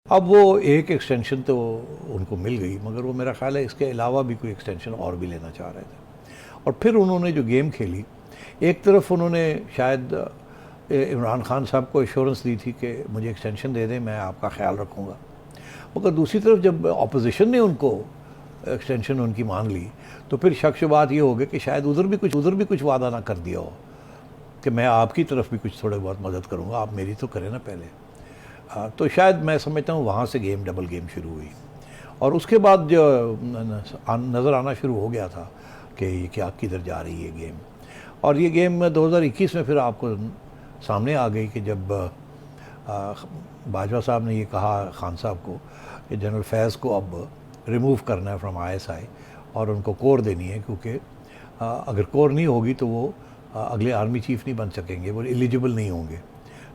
अब वो एक एक्सटेंशन तो उनको मिल गई, मगर वो मेरा ख्याल है इसके अलावा भी कोई एक्सटेंशन और भी लेना चाह रहे थे। और फिर उन्होंने जो गेम खेली, एक तरफ उन्होंने शायद इमरान खान साहब को एश्योरेंस दी थी कि मुझे एक्सटेंशन दे दें, मैं आपका ख्याल रखूँगा, मगर दूसरी तरफ जब अपोजिशन ने उनको एक्सटेंशन उनकी मांग ली तो फिर शक शुबात ये हो गया कि शायद उधर भी कुछ वादा ना कर दिया हो कि मैं आपकी तरफ भी कुछ थोड़े बहुत मदद करूँगा, आप मेरी तो करें ना पहले। तो शायद मैं समझता हूँ वहाँ से डबल गेम शुरू हुई। और उसके बाद जो नज़र आना शुरू हो गया था कि ये क्या किधर जा रही है गेम। और ये गेम 2021 में फिर आपको सामने आ गई कि जब बाजवा साहब ने ये कहा खान साहब को कि जनरल फैज़ को अब रिमूव करना है फ्रॉम ISI और उनको कोर देनी है, क्योंकि अगर कोर नहीं होगी तो वो अगले आर्मी चीफ नहीं बन सकेंगे, वो एलिजिबल नहीं होंगे।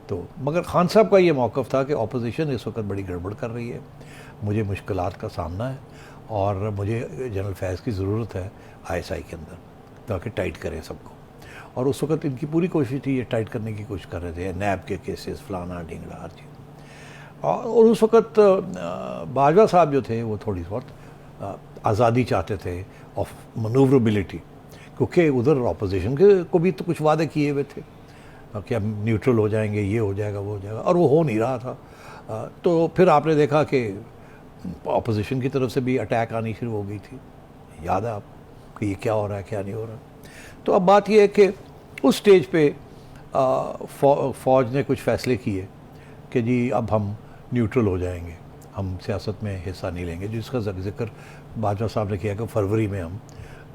तो मगर खान साहब का ये मौक़िफ़ था कि अपोजिशन इस वक्त बड़ी गड़बड़ कर रही है, मुझे मुश्किलात का सामना है और मुझे जनरल फैज़ की ज़रूरत है ISI के अंदर ताकि टाइट करें सबको। और उस वक्त इनकी पूरी कोशिश थी, ये टाइट करने की कोशिश कर रहे थे, नैब के केसेस फलाना ढिंगड़ा हर चीज़। और उस वक्त बाजवा साहब जो थे वो थोड़ी बहुत आज़ादी चाहते थे ऑफ मनूवरेबिलिटी, क्योंकि उधर अपोजिशन के को भी तो कुछ वादे किए हुए थे कि हम न्यूट्रल हो जाएंगे, ये हो जाएगा वो हो जाएगा, और वो हो नहीं रहा था। तो फिर आपने देखा कि अपोजिशन की तरफ से भी अटैक आनी शुरू हो गई थी, याद है आप कि ये क्या हो रहा है क्या नहीं हो रहा। तो अब बात ये है कि उस स्टेज पे फ़ौज ने कुछ फ़ैसले किए कि जी अब हम न्यूट्रल हो जाएंगे, हम सियासत में हिस्सा नहीं लेंगे, जिसका जिक्र बाजवा साहब ने किया कि फरवरी में हम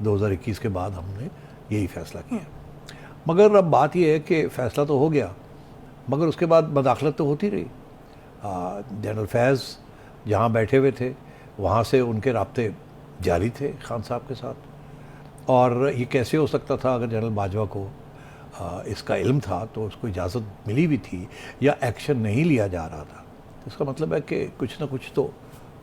2021 के बाद हमने यही फ़ैसला किया। मगर अब बात यह है कि फ़ैसला तो हो गया, मगर उसके बाद मदाखलत तो होती रही। जनरल फैज़ जहाँ बैठे हुए थे वहाँ से उनके राब्ते जारी थे खान साहब के साथ, और ये कैसे हो सकता था अगर जनरल बाजवा को इसका इल्म था तो उसको इजाज़त मिली भी थी या एक्शन नहीं लिया जा रहा था, तो इसका मतलब है कि कुछ ना कुछ तो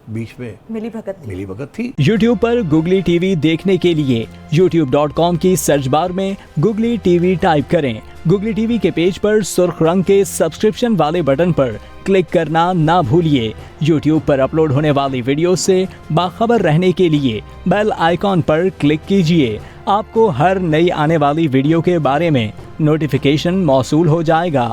बीच में मिली भगत थी। YouTube पर Googly TV देखने के लिए youtube.com की सर्च बार में Googly TV टाइप करें। Googly TV के पेज पर सुर्ख रंग के सब्सक्रिप्शन वाले बटन पर क्लिक करना ना भूलिए। YouTube पर अपलोड होने वाली वीडियो से बाखबर रहने के लिए बेल आइकॉन पर क्लिक कीजिए। आपको हर नई आने वाली वीडियो के बारे में नोटिफिकेशन मौसूल हो जाएगा।